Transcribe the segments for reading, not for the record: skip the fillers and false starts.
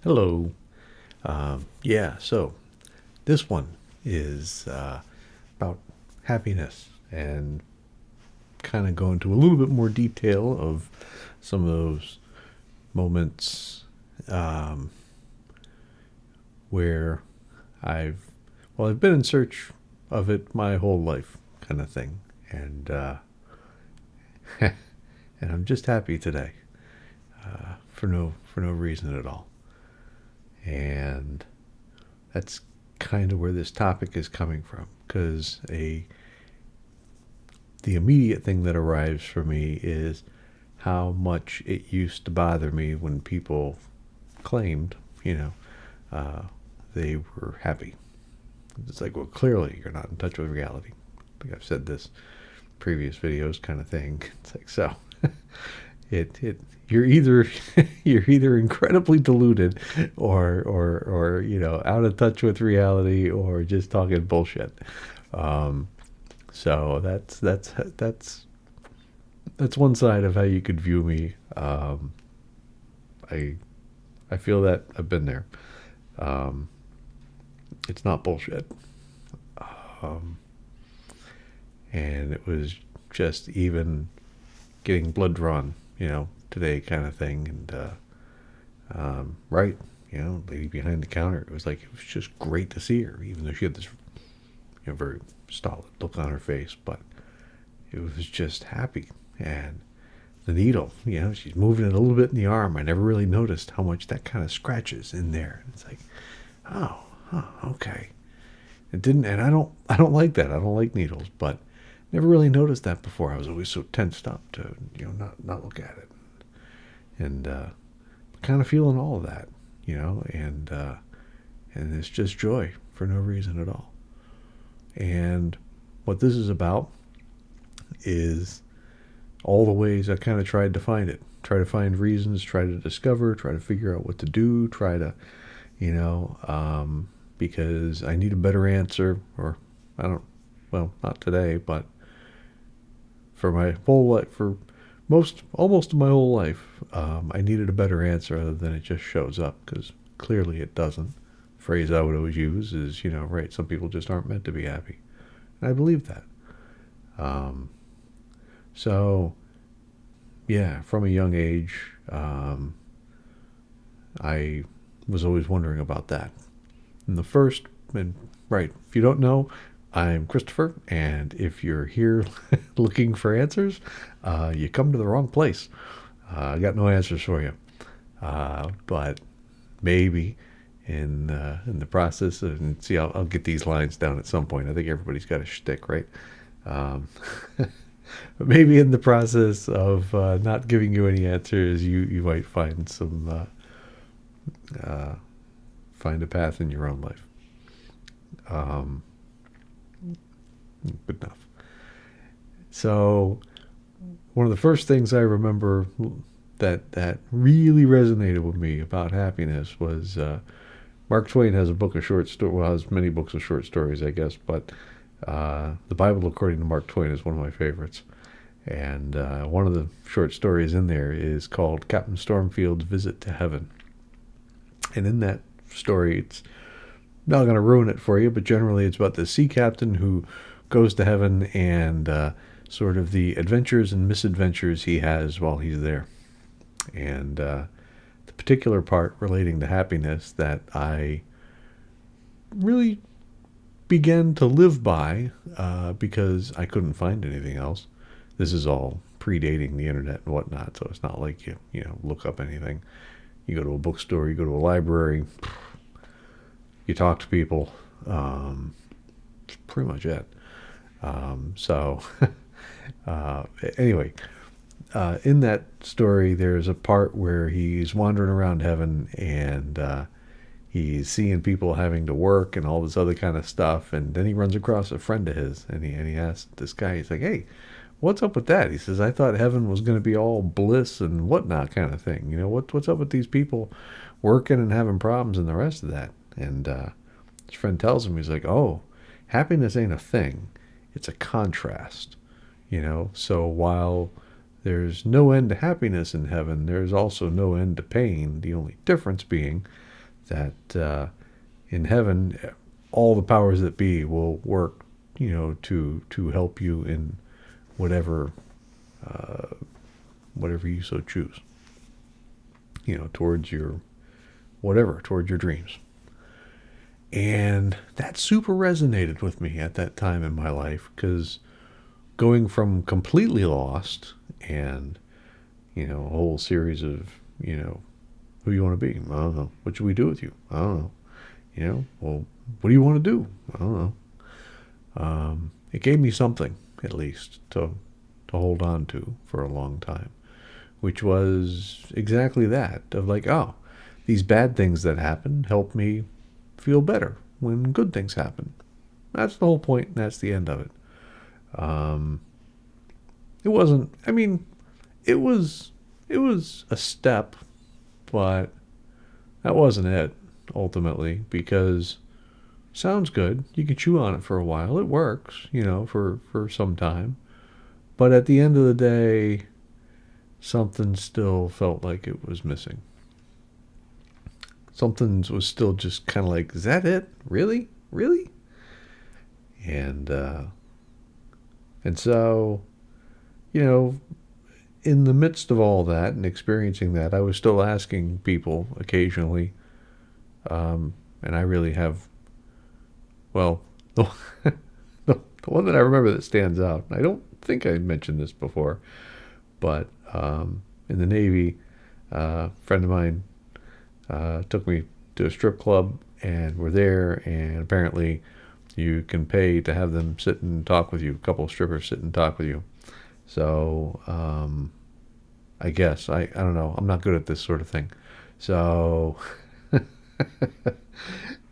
Hello. So this one is about happiness and kind of go into a little bit more detail of some of those moments um, where I've, I've been in search of it my whole life, kind of thing, and and I'm just happy today for no reason at all, and that's kind of where this topic is coming from because a the immediate thing that arrives for me is how much it used to bother me when people claimed, uh, they were happy. It's like, well, clearly you're not in touch with reality. I think I've said this in previous videos, kind of thing. It's like so. It you're either you're either incredibly deluded or out of touch with reality or just talking bullshit. Um, so that's one side of how you could view me. I I feel that I've been there. Um, it's not bullshit, um, and it was just even getting blood drawn, today kind of thing, and right, lady behind the counter. It was just great to see her, even though she had this very stolid look on her face, but it was just happy. And the needle, she's moving it a little bit in the arm. I never really noticed how much that kind of scratches in there. It's like, oh, huh, okay. It didn't, and I don't like that. I don't like needles, but never really noticed that before. I was always so tensed up to, not look at it, and kind of feeling all of that, and it's just joy for no reason at all. And what this is about is all the ways I kind of tried to find it. Try to find reasons, try to discover, try to figure out what to do, try to, because I need a better answer, or I don't, well, not today, but for my whole life, for almost my whole life, I needed a better answer other than it just shows up, because clearly it doesn't. The phrase I would always use is, right, some people just aren't meant to be happy. And I believe that. Um, so, yeah, from a young age, I was always wondering about that. And the first, and right, if you don't know, I'm Christopher, and if you're here looking for answers, you come to the wrong place. I got no answers for you, but maybe in the process, and see, I'll get these lines down at some point. I think everybody's got a shtick, right? Um, but maybe in the process of not giving you any answers, you might find find a path in your own life. Um, Good enough. So one of the first things I remember that really resonated with me about happiness was Mark Twain has a book of short stories. Well, has many books of short stories, I guess, but the Bible, according to Mark Twain, is one of my favorites. And one of the short stories in there is called Captain Stormfield's Visit to Heaven. And in that story, it's not going to ruin it for you, but generally it's about the sea captain who goes to heaven and sort of the adventures and misadventures he has while he's there. And the particular part relating to happiness that I really began to live by because I couldn't find anything else. This is all predating the internet and whatnot, so it's not like you look up anything. You go to a bookstore, you go to a library, you talk to people. That's pretty much it. So, uh, anyway, in that story, there's a part where he's wandering around heaven and he's seeing people having to work and all this other kind of stuff. And then he runs across a friend of his and he asks this guy, he's like, hey, what's up with that? He says, I thought heaven was going to be all bliss and whatnot kind of thing. What's up with these people working and having problems and the rest of that? And his friend tells him, he's like, oh, happiness ain't a thing. It's a contrast, So while there's no end to happiness in heaven, there's also no end to pain. The only difference being that in heaven, all the powers that be will work, to help you in whatever whatever you so choose, towards your whatever, towards your dreams. And that super resonated with me at that time in my life, because going from completely lost and, a whole series of, who you want to be? I don't know. What should we do with you? I don't know. Well, what do you want to do? I don't know. It gave me something, at least, to hold on to for a long time, which was exactly that, of like, oh, these bad things that happen help me feel better when good things happen. That's the whole point, and that's the end of it. It wasn't, I mean, it was a step, but that wasn't it, ultimately, because sounds good. You can chew on it for a while. It works, for some time. But at the end of the day, something still felt like it was missing. Something was still just kind of like, is that it? Really? Really? And and so, you know, in the midst of all that and experiencing that, I was still asking people occasionally, and I really have, well, the one that I remember that stands out. I don't think I mentioned this before, but in the Navy, a friend of mine took me to a strip club, and we're there, and apparently you can pay to have them sit and talk with you. A couple of strippers sit and talk with you. So I guess I don't know. I'm not good at this sort of thing. So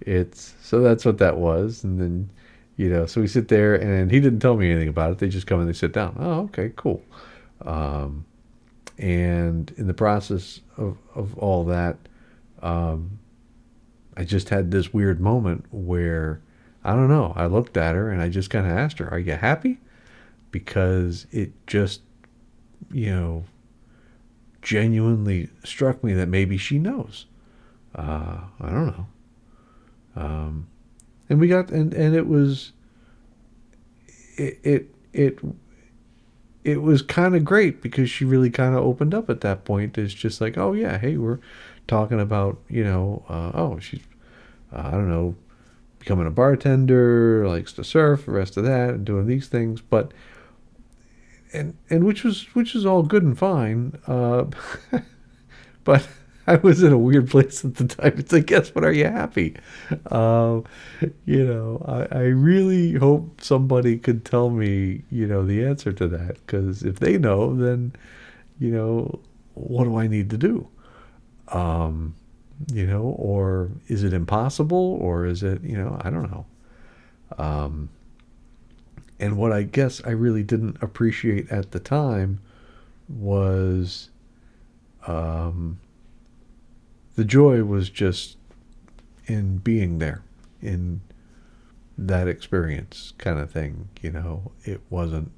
so that's what that was, and then so we sit there, and he didn't tell me anything about it. They just come and they sit down. Oh, okay, cool. Um, and in the process of all that, um, I just had this weird moment where, I don't know, I looked at her and I just kind of asked her, "Are you happy?" Because it just, you know, genuinely struck me that maybe she knows. I don't know. And we got, and it was, it, it, it, it was kind of great because she really kind of opened up at that point. It's just like, oh yeah, hey, we're talking about, oh, she's, I don't know, becoming a bartender, likes to surf, the rest of that, and doing these things. But and which was all good and fine. But I was in a weird place at the time. It's like, guess what? Are you happy? Um, I really hope somebody could tell me, the answer to that. Because if they know, then, what do I need to do? Um, or is it impossible? Or is it, I don't know. Um, and what I guess I really didn't appreciate at the time was, um, the joy was just in being there, in that experience kind of thing. It wasn't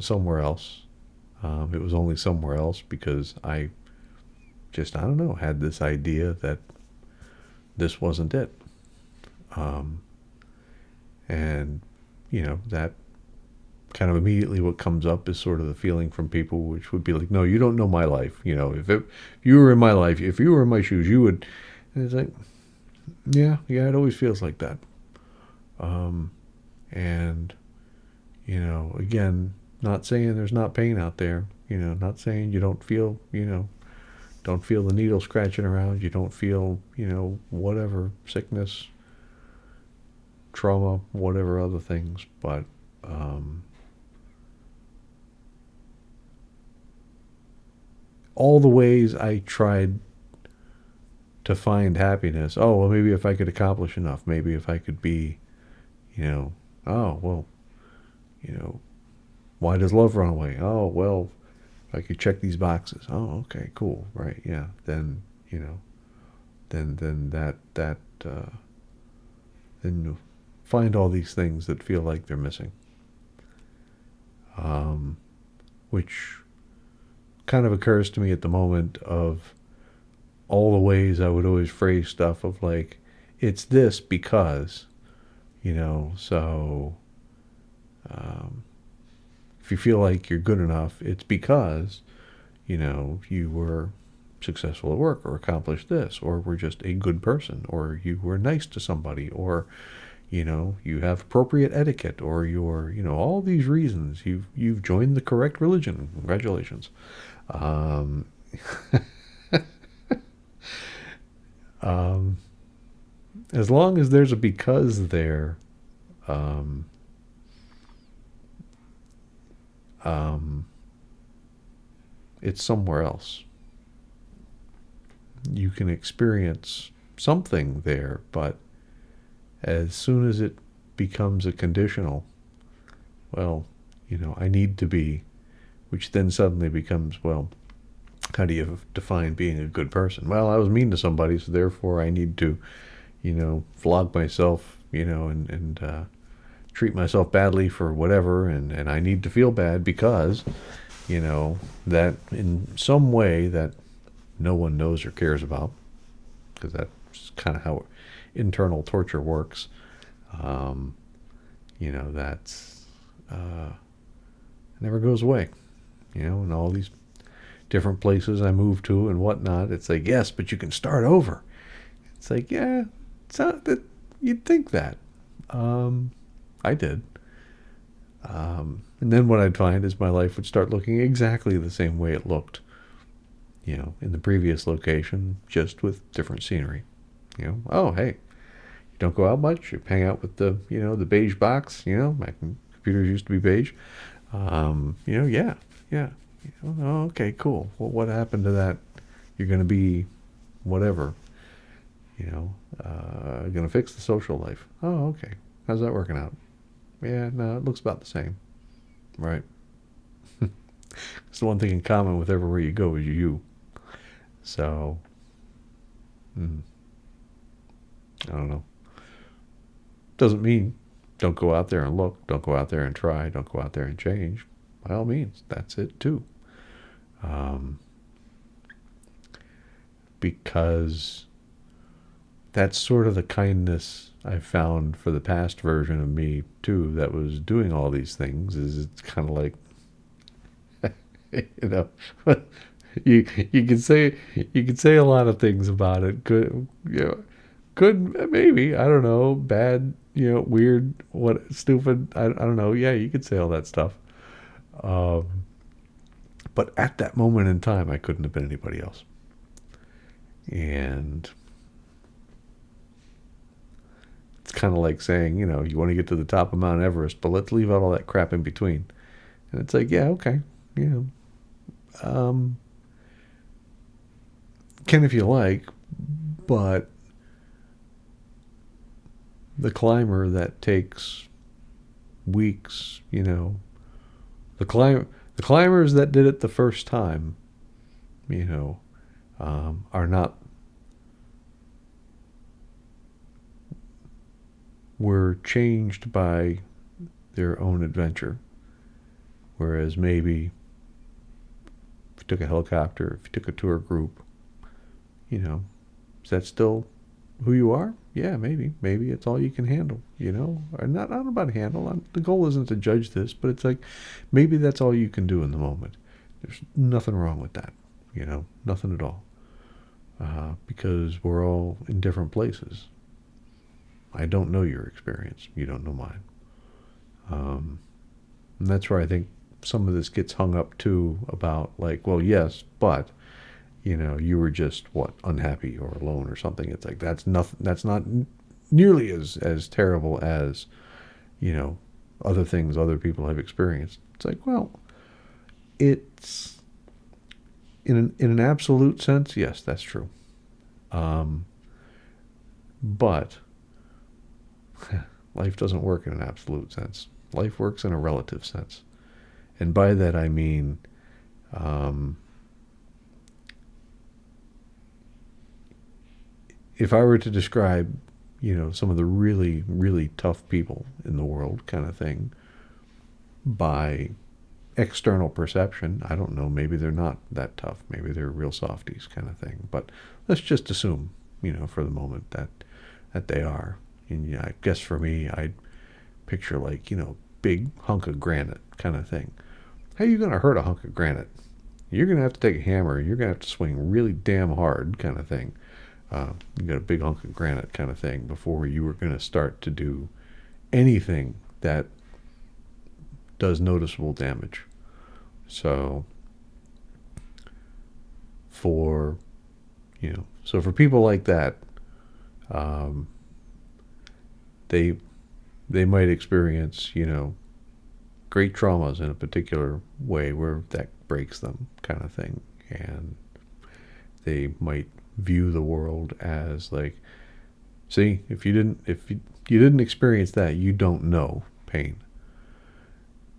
somewhere else. It was only somewhere else because I just, I don't know, had this idea that this wasn't it. Um, and that kind of immediately what comes up is sort of the feeling from people, which would be like, no, you don't know my life. If you were in my life, if you were in my shoes, you would. And it's like, yeah, it always feels like that. Um, and again, not saying there's not pain out there. Not saying you don't feel the needle scratching around. You don't feel, whatever sickness, trauma, whatever other things, but. All the ways I tried to find happiness. Oh, well, maybe if I could accomplish enough, maybe if I could be, oh, well, you know, why does love run away? Oh, well, if I could check these boxes. Oh, okay, cool, right, yeah. Then, then uh, then you find all these things that feel like they're missing, um, which kind of occurs to me at the moment of all the ways I would always phrase stuff of like, it's this because, so if you feel like you're good enough, it's because, you were successful at work or accomplished this, or were just a good person, or you were nice to somebody, or, you have appropriate etiquette, or you're, all these reasons you've joined the correct religion. Congratulations. Um, um, as long as there's a because there, um, um, it's somewhere else. You can experience something there, but as soon as it becomes a conditional, well, I need to be, which then suddenly becomes, well, how do you define being a good person? Well, I was mean to somebody, so therefore I need to, flog myself, and treat myself badly for whatever, and I need to feel bad because, that in some way that no one knows or cares about, because that's kind of how internal torture works. Um, that's never goes away. And all these different places I move to and whatnot, it's like, yes, but you can start over. It's like, yeah, it's not that you'd think that. I did. And then what I'd find is my life would start looking exactly the same way it looked, in the previous location, just with different scenery. Oh, hey, you don't go out much. You hang out with the beige box. My computers used to be beige. Yeah, yeah. Oh, okay, cool. Well, what happened to that? You're going to be whatever. Going to fix the social life. Oh, okay. How's that working out? Yeah, no, it looks about the same. Right. It's the one thing in common with everywhere you go is you. So, I don't know. Doesn't mean don't go out there and look. Don't go out there and try. Don't go out there and change. By all means, that's it too. Because that's sort of the kindness I found for the past version of me too, that was doing all these things. Is it's kind of like, you can say a lot of things about it. Good, maybe, I don't know, bad, weird, what, stupid, I don't know. Yeah, you could say all that stuff. But at that moment in time, I couldn't have been anybody else. And it's kind of like saying, you want to get to the top of Mount Everest, but let's leave out all that crap in between. And it's like, yeah, okay, can if you like, but the climber that takes weeks, the climbers that did it the first time, are not, were changed by their own adventure. Whereas maybe if you took a helicopter, if you took a tour group, is that still who you are? Yeah, maybe. Maybe it's all you can handle, Or not about handle. The goal isn't to judge this, but it's like maybe that's all you can do in the moment. There's nothing wrong with that, nothing at all. Because we're all in different places. I don't know your experience. You don't know mine. And that's where I think some of this gets hung up too, about like, well, yes, but you were just unhappy or alone or something. It's like that's nothing. That's not nearly as terrible as other things other people have experienced. It's like, well, it's in an absolute sense, yes, that's true. But life doesn't work in an absolute sense. Life works in a relative sense. And by that I mean, if I were to describe, some of the really, really tough people in the world kind of thing by external perception. I don't know. Maybe they're not that tough. Maybe they're real softies kind of thing. But let's just assume, for the moment that they are. And I guess for me, I'd picture like, big hunk of granite kind of thing. How are you going to hurt a hunk of granite? You're going to have to take a hammer. You're going to have to swing really damn hard kind of thing. You got a big hunk of granite kind of thing before you were going to start to do anything that does noticeable damage. So for people like that, they might experience great traumas in a particular way where that breaks them kind of thing, and they might view the world as like, see, if you didn't experience that, you don't know pain.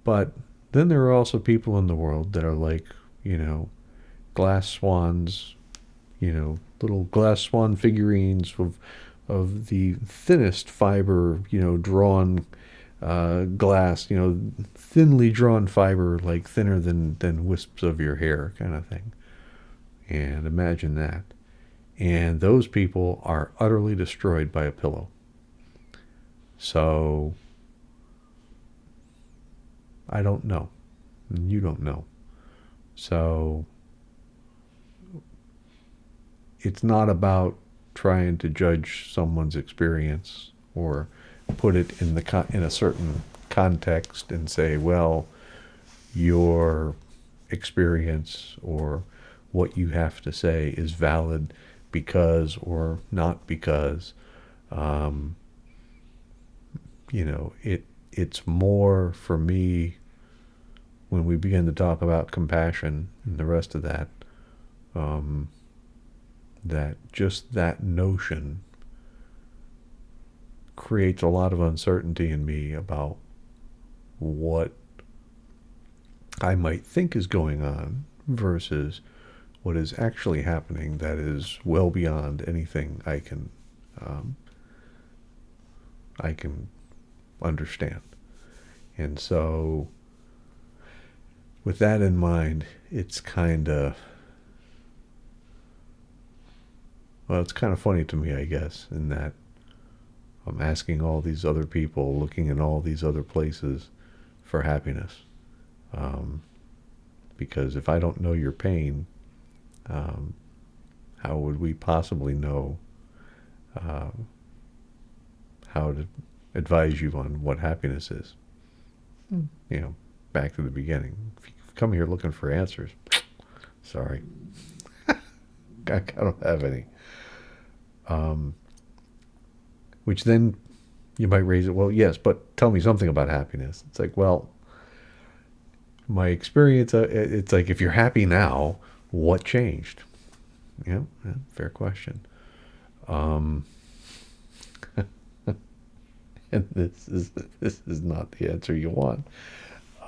But then there are also people in the world that are like, glass swans, little glass swan figurines of the thinnest fiber, drawn glass, thinly drawn fiber, like thinner than wisps of your hair kind of thing. And imagine that. And those people are utterly destroyed by a pillow. So I don't know. You don't know. So it's not about trying to judge someone's experience or put it in a certain context and say, well, your experience or what you have to say is valid because or not because. It's more for me when we begin to talk about compassion and the rest of that, that just that notion creates a lot of uncertainty in me about what I might think is going on versus what is actually happening that is well beyond anything I can understand. And so with that in mind, it's kind of funny to me, I guess, in that I'm asking all these other people, looking in all these other places for happiness. Because if I don't know your pain, how would we possibly know how to advise you on what happiness is? Back to the beginning. If you come here looking for answers, sorry. I don't have any. Which then you might raise it, well, yes, but tell me something about happiness. It's like, well, my experience, it's like, if you're happy now, what changed? Yeah, fair question. And this is not the answer you want.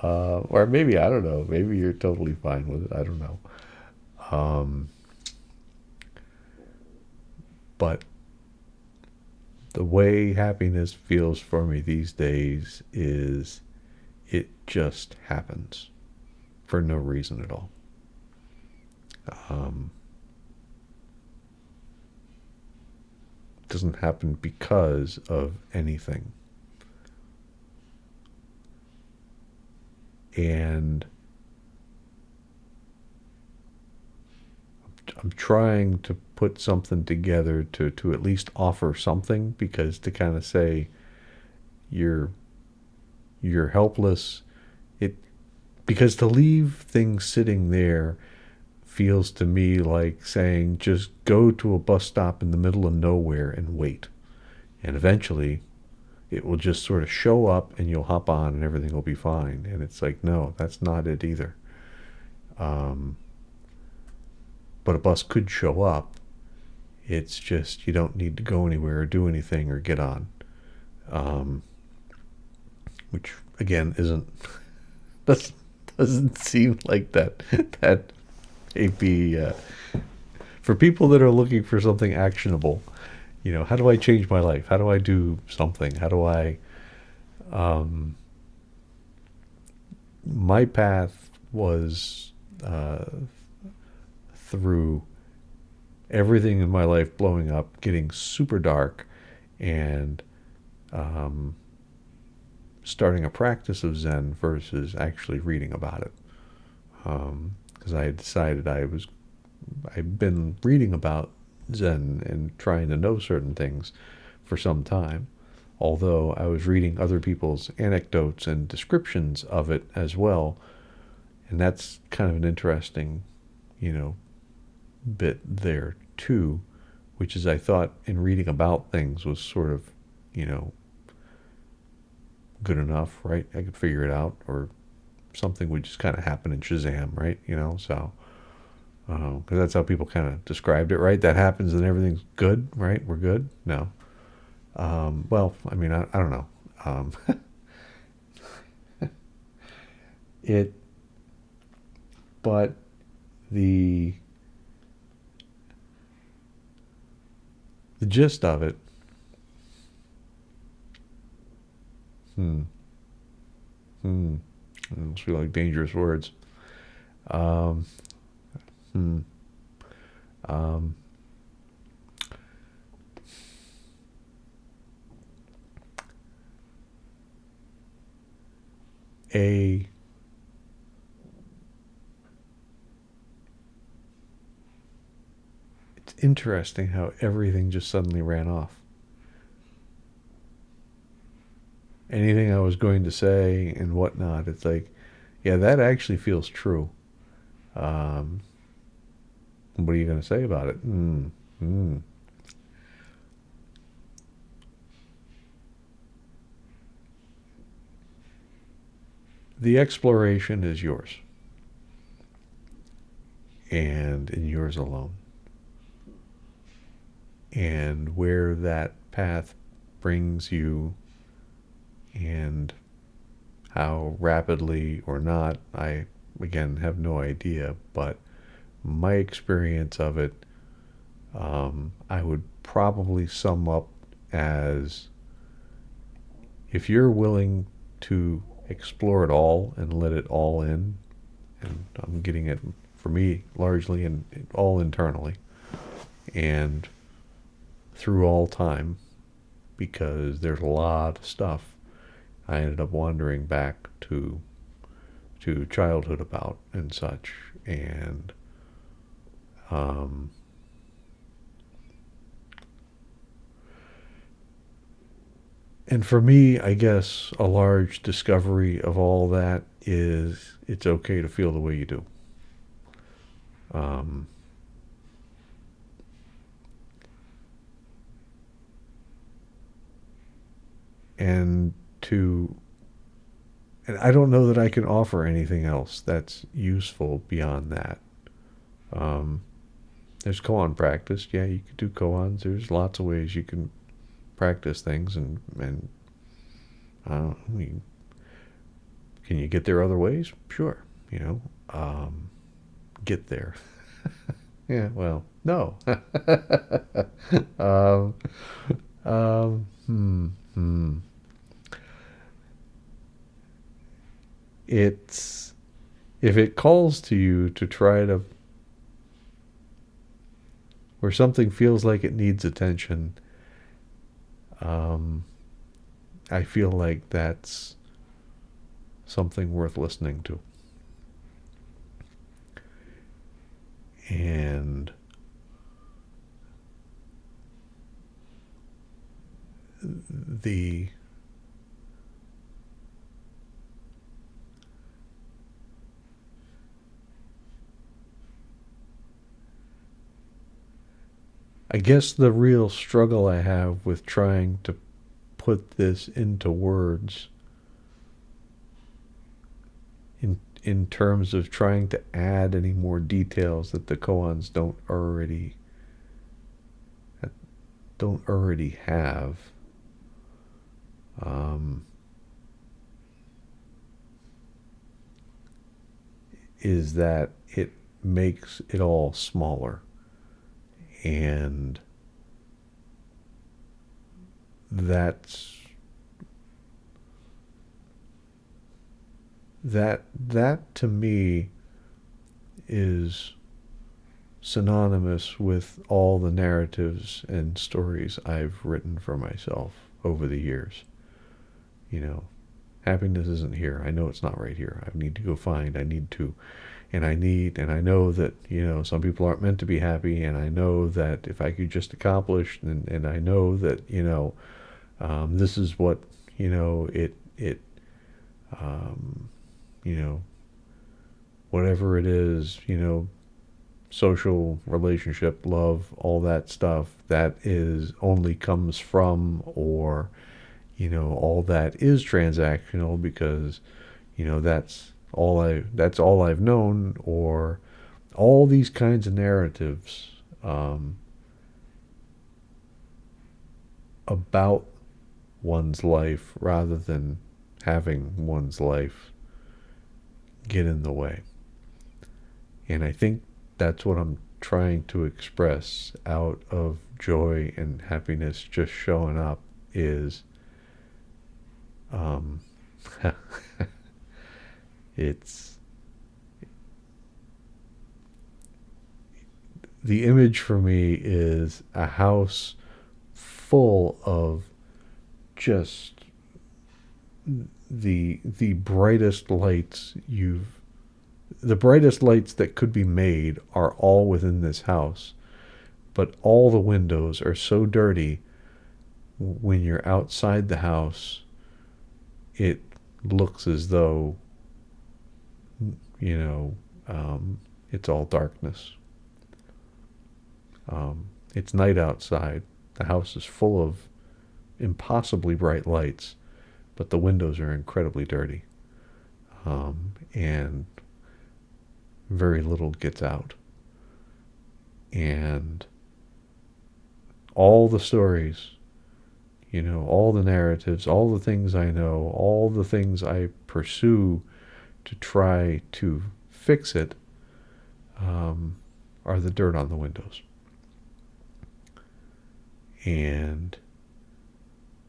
Or maybe, I don't know, maybe you're totally fine with it. I don't know. But the way happiness feels for me these days is it just happens for no reason at all. It doesn't happen because of anything. And I'm trying to put something together to at least offer something, because to kind of say you're helpless, because to leave things sitting there feels to me like saying just go to a bus stop in the middle of nowhere and wait, and eventually it will just sort of show up and you'll hop on and everything will be fine. And it's like, no, that's not it either. But a bus could show up. It's just you don't need to go anywhere or do anything or get on. Which again doesn't seem like that may be for people that are looking for something actionable. How do I change my life? How do I do something? How do I my path was through everything in my life blowing up, getting super dark, and um, starting a practice of Zen versus actually reading about it. Because I had decided I'd been reading about Zen and trying to know certain things for some time, although I was reading other people's anecdotes and descriptions of it as well. And that's kind of an interesting, you know, bit there too, which is I thought in reading about things was sort of, you know, good enough, right? I could figure it out, or something would just kind of happen in Shazam, right? You know, so because that's how people kind of described it, right? That happens and everything's good, right? We're good. No, well, I mean, I don't know. Um, it, but the the gist of it, hmm, hmm, those feel like dangerous words. Um, hmm, um, a it's interesting how everything just suddenly ran off. Anything I was going to say and whatnot, it's like, yeah, that actually feels true. Um, what are you going to say about it? Mm. The exploration is yours and yours alone. And where that path brings you and how rapidly or not, I again have no idea. But my experience of it, I would probably sum up as if you're willing to explore it all and let it all in, and I'm getting it for me largely and all internally and through all time, because there's a lot of stuff I ended up wandering back to childhood about and such, um, and for me, I guess a large discovery of all that is it's okay to feel the way you do. Um, and to and I don't know that I can offer anything else that's useful beyond that. Um, there's koan practice. Yeah, you could do koans. There's lots of ways you can practice things, and I don't know, can you get there other ways? Sure, you know, get there. Yeah, well, no. um, um, hmm, hmm. It's if it calls to you to try to where something feels like it needs attention, um, I feel like that's something worth listening to. And the I guess the real struggle I have with trying to put this into words in terms of trying to add any more details that the koans don't already have, um, is that it makes it all smaller, and that's that to me is synonymous with all the narratives and stories I've written for myself over the years. You know, happiness isn't here. I know it's not right here. I need to go find. I need to, and I know that, some people aren't meant to be happy, and I know that if I could just accomplish, and I know that, this is what, um, you know, whatever it is, social relationship, love, all that stuff, that is only comes from, or, all that is transactional, because, that's all I've known, or all these kinds of narratives, about one's life, rather than having one's life get in the way. And I think that's what I'm trying to express out of joy and happiness just showing up is, um, it's the image for me is a house full of just the brightest lights you've the brightest lights that could be made are all within this house, but all the windows are so dirty. When you're outside the house, it looks as though, you know it's all darkness. It's night outside. The house is full of impossibly bright lights, but the windows are incredibly dirty, and very little gets out. And all the stories, all the narratives, all the things I know, all the things I pursue to try to fix it, are the dirt on the windows. And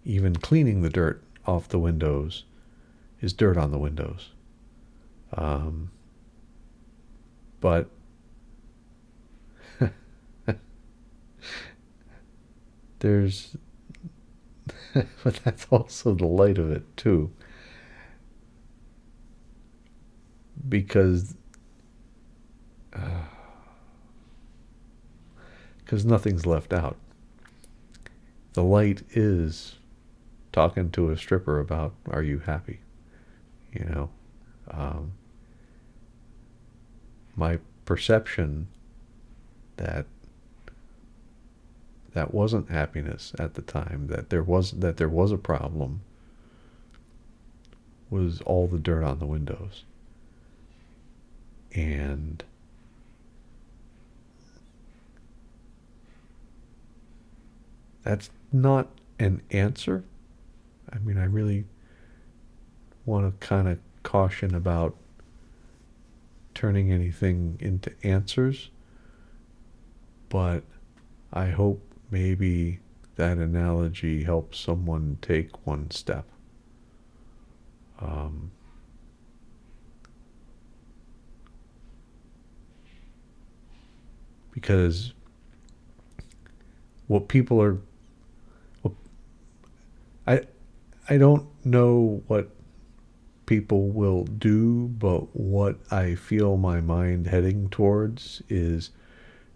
even cleaning the dirt off the windows is dirt on the windows. But there's, but that's also the light of it too, because nothing's left out. The light is talking to a stripper about, are you happy? You know, um, my perception that that wasn't happiness at the time, that there was a problem, was all the dirt on the windows. And that's not an answer. I mean, I really want to kind of caution about turning anything into answers, but I hope maybe that analogy helps someone take one step. Um, because what people are, what, I, I don't know what people will do, but what I feel my mind heading towards is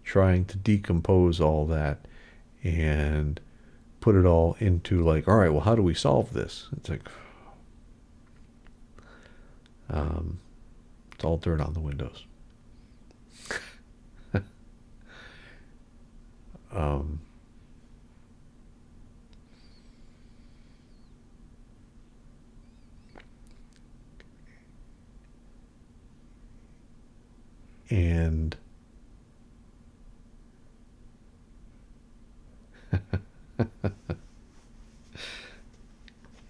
trying to decompose all that and put it all into, like, all right, well, how do we solve this? It's like, um, it's all dirt on the windows. um, and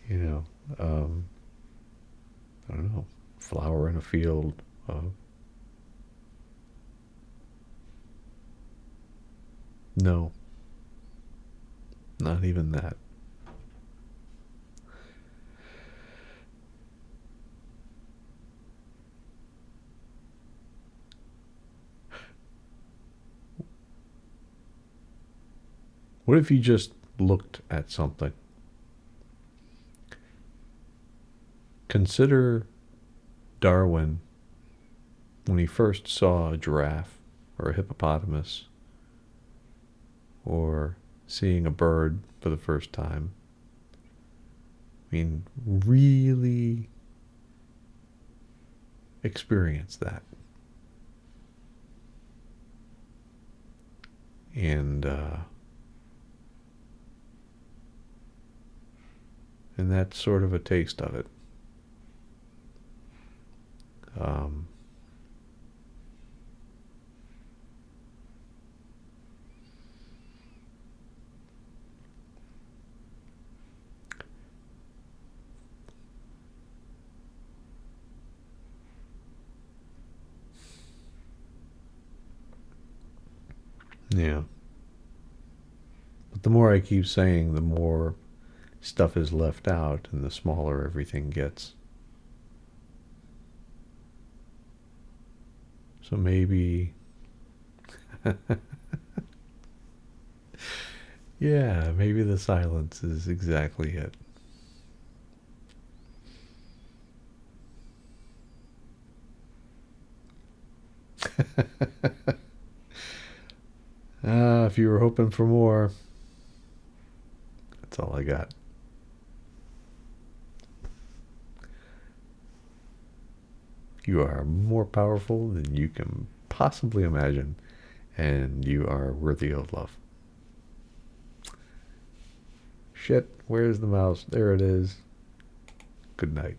you know, um, I don't know, flower in a field. No, not even that. What if you just looked at something? Consider Darwin when he first saw a giraffe or a hippopotamus or seeing a bird for the first time. I mean, really experience that. And that's sort of a taste of it. Um, yeah. But the more I keep saying, the more stuff is left out and the smaller everything gets. So maybe, yeah, maybe the silence is exactly it. If you were hoping for more, that's all I got. You are more powerful than you can possibly imagine, and you are worthy of love. Shit, where's the mouse? There it is. Good night.